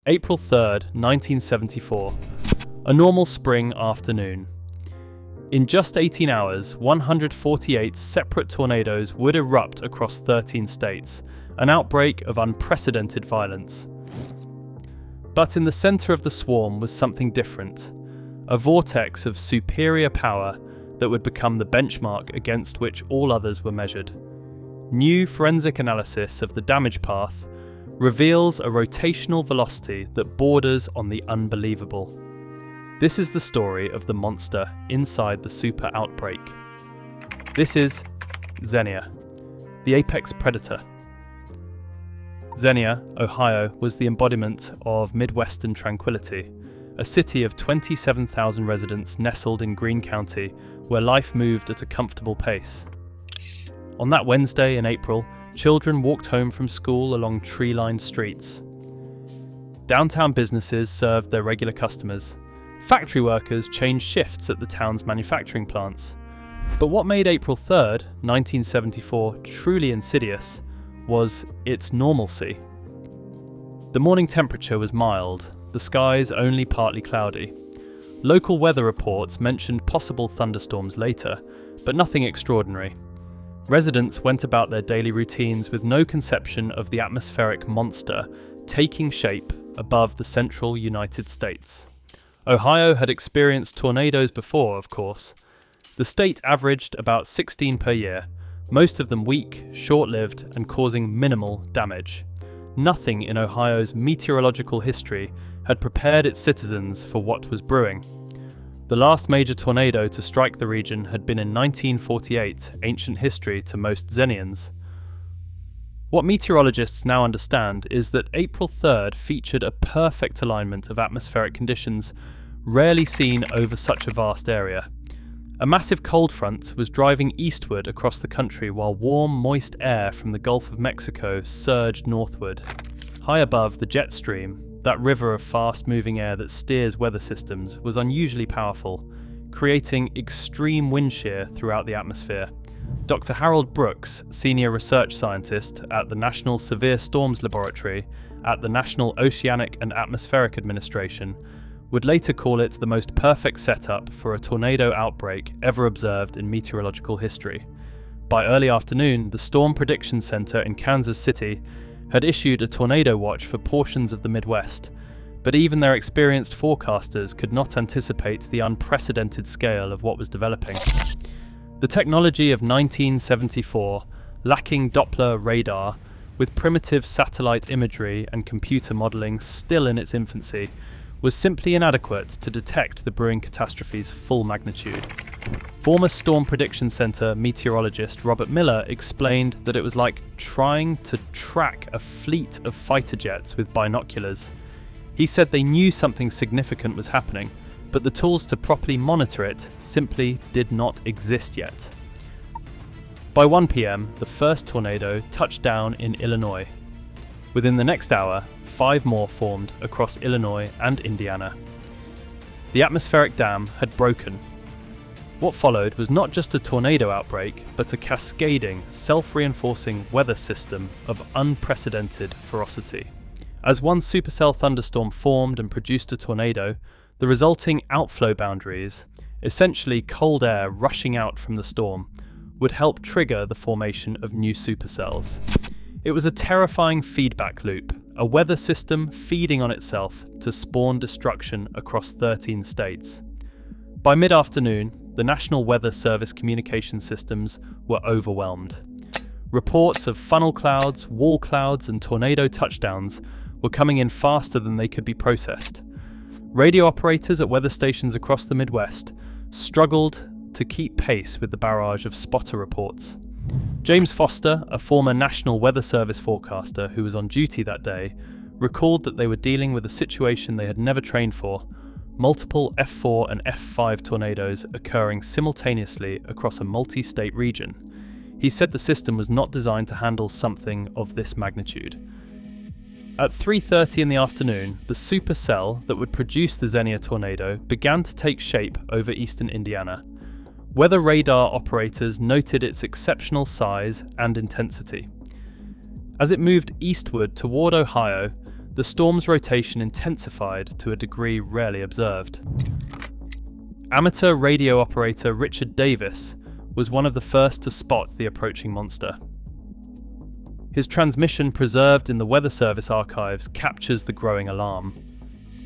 April 3rd, 1974. A normal spring afternoon. In just 18 hours, 148 separate tornadoes would erupt across 13 states, an outbreak of unprecedented violence. But in the center of the swarm was something different, a vortex of superior power that would become the benchmark against which all others were measured. New forensic analysis of the damage path reveals a rotational velocity that borders on the unbelievable. This is the story of the monster inside the super outbreak. This is Xenia, the apex predator. Xenia, Ohio, was the embodiment of Midwestern tranquility, a city of 27,000 residents nestled in Greene County, where life moved at a comfortable pace. On that Wednesday in April, children walked home from school along tree-lined streets. Downtown businesses served their regular customers. Factory workers changed shifts at the town's manufacturing plants. But what made April 3rd, 1974, truly insidious was its normalcy. The morning temperature was mild, the skies only partly cloudy. Local weather reports mentioned possible thunderstorms later, but nothing extraordinary. Residents went about their daily routines with no conception of the atmospheric monster taking shape above the central United States. Ohio had experienced tornadoes before, of course. The state averaged about 16 per year, most of them weak, short-lived, and causing minimal damage. Nothing in Ohio's meteorological history had prepared its citizens for what was brewing. The last major tornado to strike the region had been in 1948, ancient history to most Xenians. What meteorologists now understand is that April 3rd featured a perfect alignment of atmospheric conditions rarely seen over such a vast area. A massive cold front was driving eastward across the country while warm, moist air from the Gulf of Mexico surged northward. High above, the jet stream, that river of fast-moving air that steers weather systems, was unusually powerful, creating extreme wind shear throughout the atmosphere. Dr. Harold Brooks, senior research scientist at the National Severe Storms Laboratory at the National Oceanic and Atmospheric Administration, would later call it the most perfect setup for a tornado outbreak ever observed in meteorological history. By early afternoon, the Storm Prediction Center in Kansas City had issued a tornado watch for portions of the Midwest, but even their experienced forecasters could not anticipate the unprecedented scale of what was developing. The technology of 1974, lacking Doppler radar, with primitive satellite imagery and computer modeling still in its infancy, was simply inadequate to detect the brewing catastrophe's full magnitude. Former Storm Prediction Center meteorologist Robert Miller explained that it was like trying to track a fleet of fighter jets with binoculars. He said they knew something significant was happening, but the tools to properly monitor it simply did not exist yet. By 1 p.m., the first tornado touched down in Illinois. Within the next hour, 5 more formed across Illinois and Indiana. The atmospheric dam had broken. What followed was not just a tornado outbreak, but a cascading, self-reinforcing weather system of unprecedented ferocity. As one supercell thunderstorm formed and produced a tornado, the resulting outflow boundaries, essentially cold air rushing out from the storm, would help trigger the formation of new supercells. It was a terrifying feedback loop, a weather system feeding on itself to spawn destruction across 13 states. By mid-afternoon, the National Weather Service communication systems were overwhelmed. Reports of funnel clouds, wall clouds, and tornado touchdowns were coming in faster than they could be processed. Radio operators at weather stations across the Midwest struggled to keep pace with the barrage of spotter reports. James Foster, a former National Weather Service forecaster who was on duty that day, recalled that they were dealing with a situation they had never trained for, multiple F4 and F5 tornadoes occurring simultaneously across a multi-state region. He said the system was not designed to handle something of this magnitude. At 3:30 in the afternoon, the supercell that would produce the Xenia tornado began to take shape over eastern Indiana. Weather radar operators noted its exceptional size and intensity. As it moved eastward toward Ohio, the storm's rotation intensified to a degree rarely observed. Amateur radio operator Richard Davis was one of the first to spot the approaching monster. His transmission, preserved in the Weather Service archives, captures the growing alarm.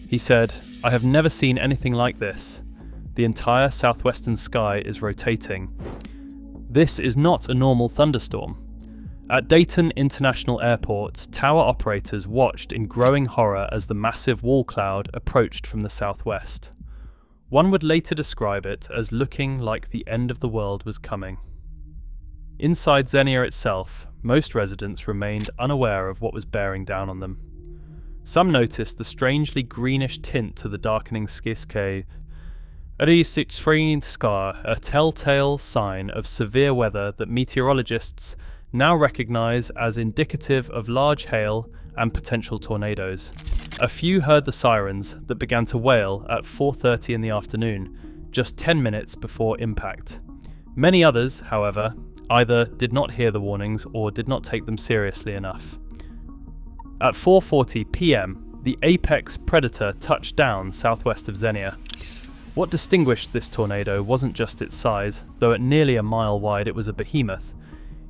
He said, "I have never seen anything like this. The entire southwestern sky is rotating. This is not a normal thunderstorm." At Dayton International Airport, tower operators watched in growing horror as the massive wall cloud approached from the southwest. One would later describe it as looking like the end of the world was coming. Inside Xenia itself, most residents remained unaware of what was bearing down on them. Some noticed the strangely greenish tint to the darkening sky, a telltale sign of severe weather that meteorologists now recognize as indicative of large hail and potential tornadoes. A few heard the sirens that began to wail at 4:30 in the afternoon, just 10 minutes before impact. Many others, however, either did not hear the warnings or did not take them seriously enough. At 4:40 p.m, the apex predator touched down southwest of Xenia. What distinguished this tornado wasn't just its size, though at nearly a mile wide it was a behemoth.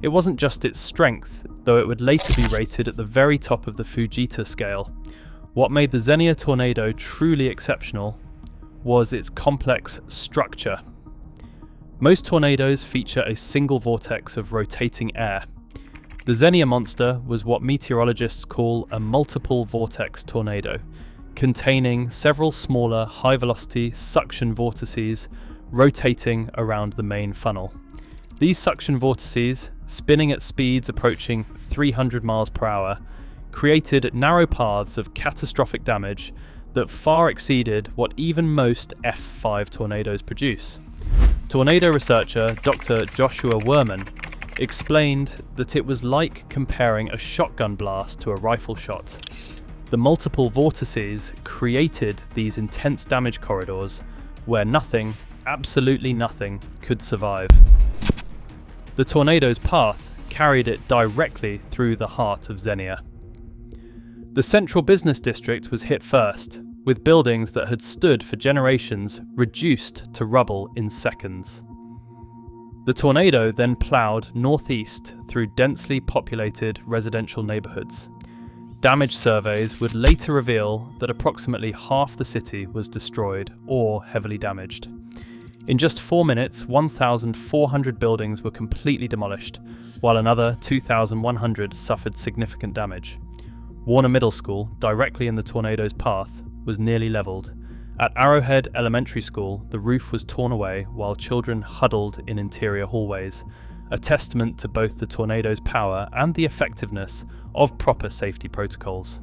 It wasn't just its strength, though it would later be rated at the very top of the Fujita scale. What made the Xenia tornado truly exceptional was its complex structure. Most tornadoes feature a single vortex of rotating air. The Xenia monster was what meteorologists call a multiple vortex tornado, containing several smaller high-velocity suction vortices rotating around the main funnel. These suction vortices, spinning at speeds approaching 300 miles per hour, created narrow paths of catastrophic damage that far exceeded what even most F5 tornadoes produce. Tornado researcher Dr. Joshua Werman explained that it was like comparing a shotgun blast to a rifle shot. The multiple vortices created these intense damage corridors where nothing, absolutely nothing, could survive. The tornado's path carried it directly through the heart of Xenia. The central business district was hit first, with buildings that had stood for generations reduced to rubble in seconds. The tornado then ploughed northeast through densely populated residential neighbourhoods. Damage surveys would later reveal that approximately half the city was destroyed or heavily damaged. In just 4 minutes, 1,400 buildings were completely demolished, while another 2,100 suffered significant damage. Warner Middle School, directly in the tornado's path, was nearly leveled. At Arrowhead Elementary School, the roof was torn away while children huddled in interior hallways, a testament to both the tornado's power and the effectiveness of proper safety protocols.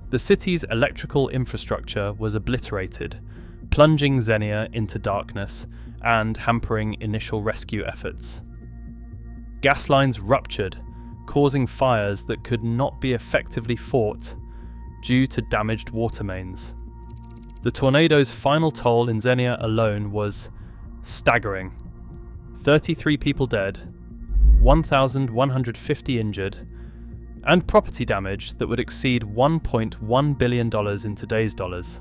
The city's electrical infrastructure was obliterated, plunging Xenia into darkness and hampering initial rescue efforts. Gas lines ruptured, causing fires that could not be effectively fought due to damaged water mains. The tornado's final toll in Xenia alone was staggering. 33 people dead, 1,150 injured, and property damage that would exceed $1.1 billion in today's dollars.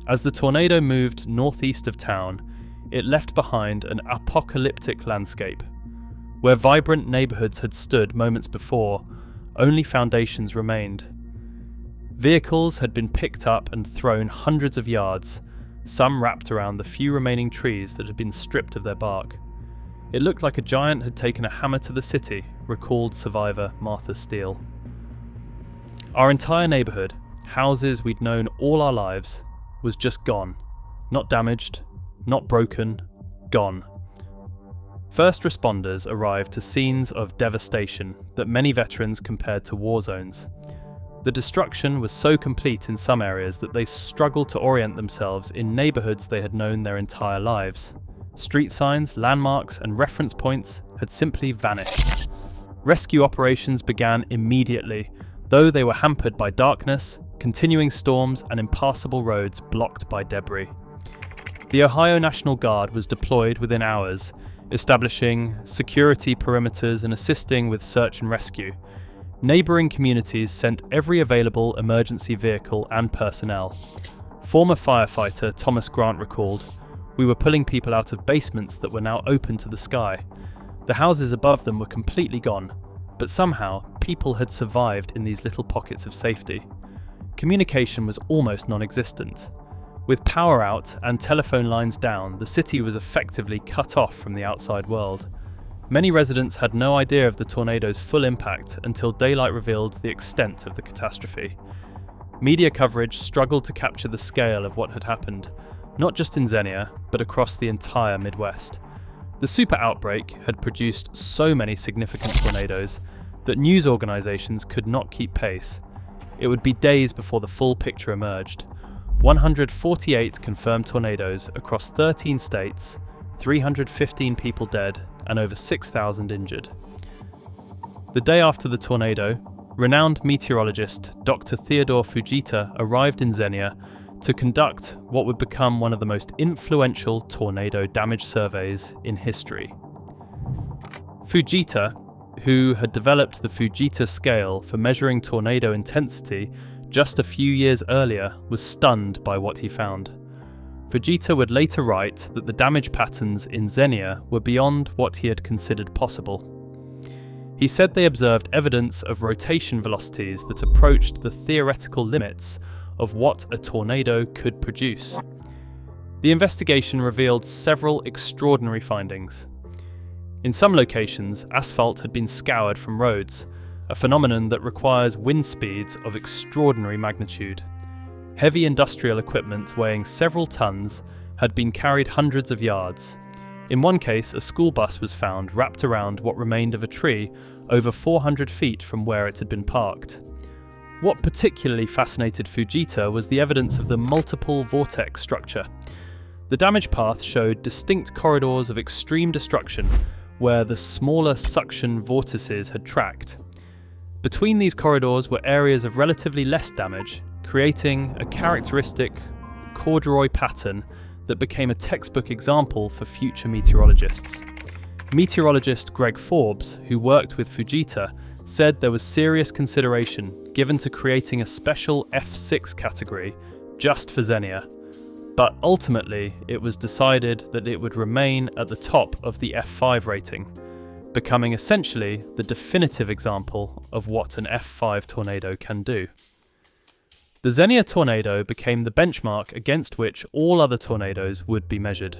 As the tornado moved northeast of town, it left behind an apocalyptic landscape. Where vibrant neighbourhoods had stood moments before, only foundations remained. Vehicles had been picked up and thrown hundreds of yards, some wrapped around the few remaining trees that had been stripped of their bark. It looked like a giant had taken a hammer to the city, recalled survivor Martha Steele. Our entire neighbourhood, houses we'd known all our lives, was just gone. Not damaged, not broken, gone. First responders arrived to scenes of devastation that many veterans compared to war zones. The destruction was so complete in some areas that they struggled to orient themselves in neighbourhoods they had known their entire lives. Street signs, landmarks, and reference points had simply vanished. Rescue operations began immediately, though they were hampered by darkness, continuing storms, and impassable roads blocked by debris. The Ohio National Guard was deployed within hours, establishing security perimeters and assisting with search and rescue. Neighbouring communities sent every available emergency vehicle and personnel. Former firefighter Thomas Grant recalled, "We were pulling people out of basements that were now open to the sky. The houses above them were completely gone, but somehow people had survived in these little pockets of safety. Communication was almost non-existent. With power out and telephone lines down, the city was effectively cut off from the outside world. Many residents had no idea of the tornado's full impact until daylight revealed the extent of the catastrophe. Media coverage struggled to capture the scale of what had happened, not just in Xenia, but across the entire Midwest. The super outbreak had produced so many significant tornadoes that news organizations could not keep pace. It would be days before the full picture emerged. 148 confirmed tornadoes across 13 states, 315 people dead, and over 6,000 injured. The day after the tornado, renowned meteorologist Dr. Theodore Fujita arrived in Xenia to conduct what would become one of the most influential tornado damage surveys in history. Fujita, who had developed the Fujita scale for measuring tornado intensity just a few years earlier, was stunned by what he found. Fujita would later write that the damage patterns in Xenia were beyond what he had considered possible. He said they observed evidence of rotation velocities that approached the theoretical limits of what a tornado could produce. The investigation revealed several extraordinary findings. In some locations, asphalt had been scoured from roads, a phenomenon that requires wind speeds of extraordinary magnitude. Heavy industrial equipment weighing several tons had been carried hundreds of yards. In one case, a school bus was found wrapped around what remained of a tree over 400 feet from where it had been parked. What particularly fascinated Fujita was the evidence of the multiple vortex structure. The damage path showed distinct corridors of extreme destruction where the smaller suction vortices had tracked. Between these corridors were areas of relatively less damage, creating a characteristic corduroy pattern that became a textbook example for future meteorologists. Meteorologist Greg Forbes, who worked with Fujita, said there was serious consideration given to creating a special F6 category just for Xenia, but ultimately it was decided that it would remain at the top of the F5 rating, becoming essentially the definitive example of what an F5 tornado can do. The Xenia tornado became the benchmark against which all other tornadoes would be measured.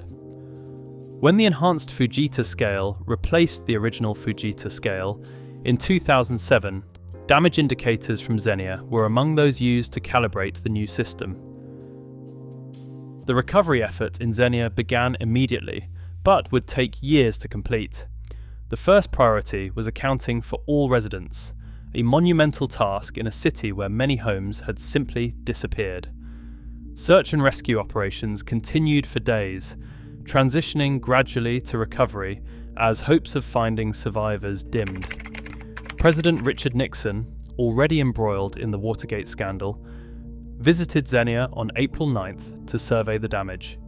When the enhanced Fujita scale replaced the original Fujita scale, in 2007, damage indicators from Xenia were among those used to calibrate the new system. The recovery effort in Xenia began immediately, but would take years to complete. The first priority was accounting for all residents, a monumental task in a city where many homes had simply disappeared. Search and rescue operations continued for days, transitioning gradually to recovery as hopes of finding survivors dimmed. President Richard Nixon, already embroiled in the Watergate scandal, visited Xenia on April 9th to survey the damage.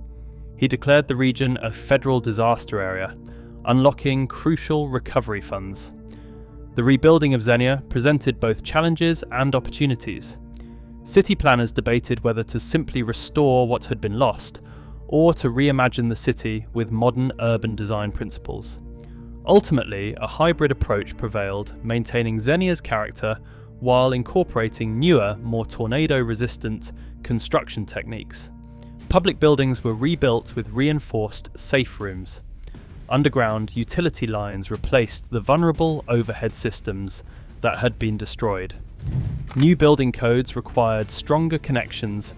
He declared the region a federal disaster area, unlocking crucial recovery funds. The rebuilding of Xenia presented both challenges and opportunities. City planners debated whether to simply restore what had been lost, or to reimagine the city with modern urban design principles. Ultimately, a hybrid approach prevailed, maintaining Xenia's character while incorporating newer, more tornado-resistant construction techniques. Public buildings were rebuilt with reinforced safe rooms. Underground utility lines replaced the vulnerable overhead systems that had been destroyed. New building codes required stronger connections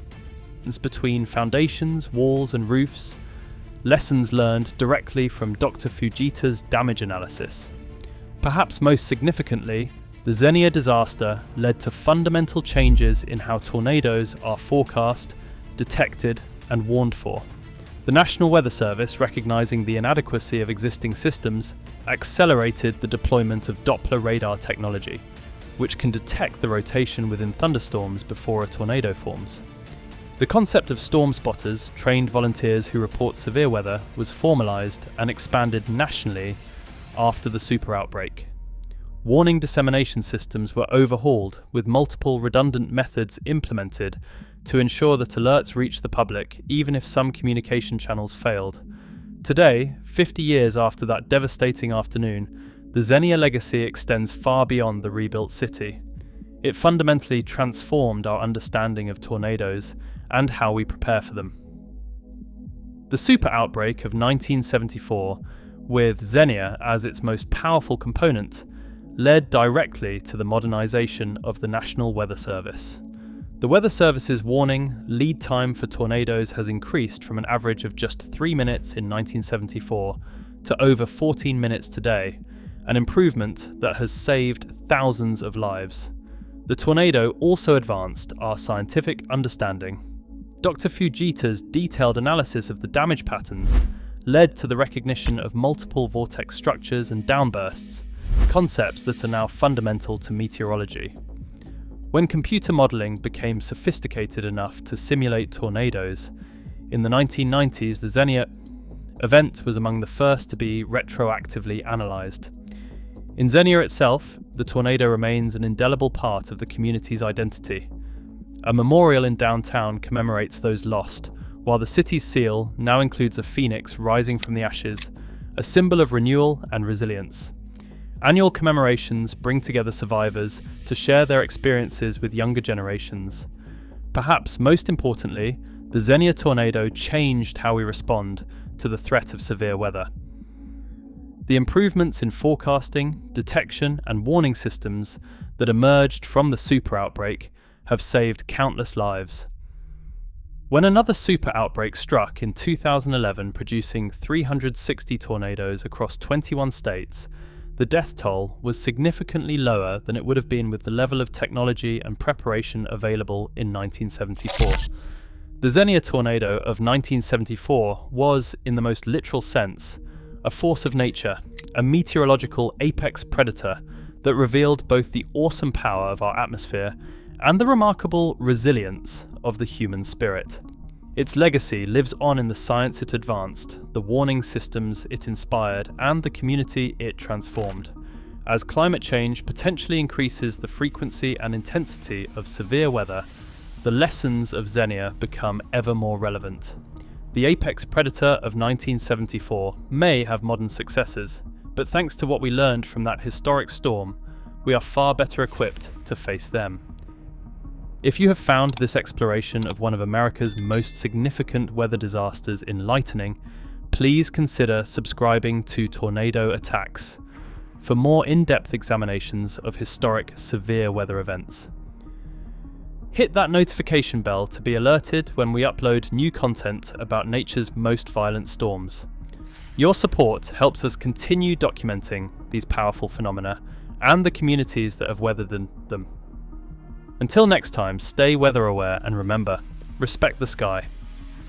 between foundations, walls, and roofs, lessons learned directly from Dr. Fujita's damage analysis. Perhaps most significantly, the Xenia disaster led to fundamental changes in how tornadoes are forecast, detected, and warned for. The National Weather Service, recognizing the inadequacy of existing systems, accelerated the deployment of Doppler radar technology, which can detect the rotation within thunderstorms before a tornado forms. The concept of storm spotters, trained volunteers who report severe weather, was formalized and expanded nationally after the super outbreak. Warning dissemination systems were overhauled, with multiple redundant methods implemented to ensure that alerts reached the public even if some communication channels failed. Today, 50 years after that devastating afternoon, the Xenia legacy extends far beyond the rebuilt city. It fundamentally transformed our understanding of tornadoes and how we prepare for them. The super outbreak of 1974, with Xenia as its most powerful component, led directly to the modernization of the National Weather Service. The Weather Service's warning lead time for tornadoes has increased from an average of just 3 minutes in 1974 to over 14 minutes today, an improvement that has saved thousands of lives. The tornado also advanced our scientific understanding. Dr. Fujita's detailed analysis of the damage patterns led to the recognition of multiple vortex structures and downbursts, concepts that are now fundamental to meteorology. When computer modelling became sophisticated enough to simulate tornadoes, in the 1990s the Xenia event was among the first to be retroactively analysed. In Xenia itself, the tornado remains an indelible part of the community's identity. A memorial in downtown commemorates those lost, while the city's seal now includes a phoenix rising from the ashes, a symbol of renewal and resilience. Annual commemorations bring together survivors to share their experiences with younger generations. Perhaps most importantly, the Xenia tornado changed how we respond to the threat of severe weather. The improvements in forecasting, detection, and warning systems that emerged from the super outbreak have saved countless lives. When another super outbreak struck in 2011, producing 360 tornadoes across 21 states, the death toll was significantly lower than it would have been with the level of technology and preparation available in 1974. The Xenia tornado of 1974 was, in the most literal sense, a force of nature, a meteorological apex predator that revealed both the awesome power of our atmosphere and the remarkable resilience of the human spirit. Its legacy lives on in the science it advanced, the warning systems it inspired, and the community it transformed. As climate change potentially increases the frequency and intensity of severe weather, the lessons of Xenia become ever more relevant. The apex predator of 1974 may have modern successors, but thanks to what we learned from that historic storm, we are far better equipped to face them. If you have found this exploration of one of America's most significant weather disasters enlightening, please consider subscribing to Tornado Attacks for more in-depth examinations of historic severe weather events. Hit that notification bell to be alerted when we upload new content about nature's most violent storms. Your support helps us continue documenting these powerful phenomena and the communities that have weathered them. Until next time, stay weather aware and remember, respect the sky.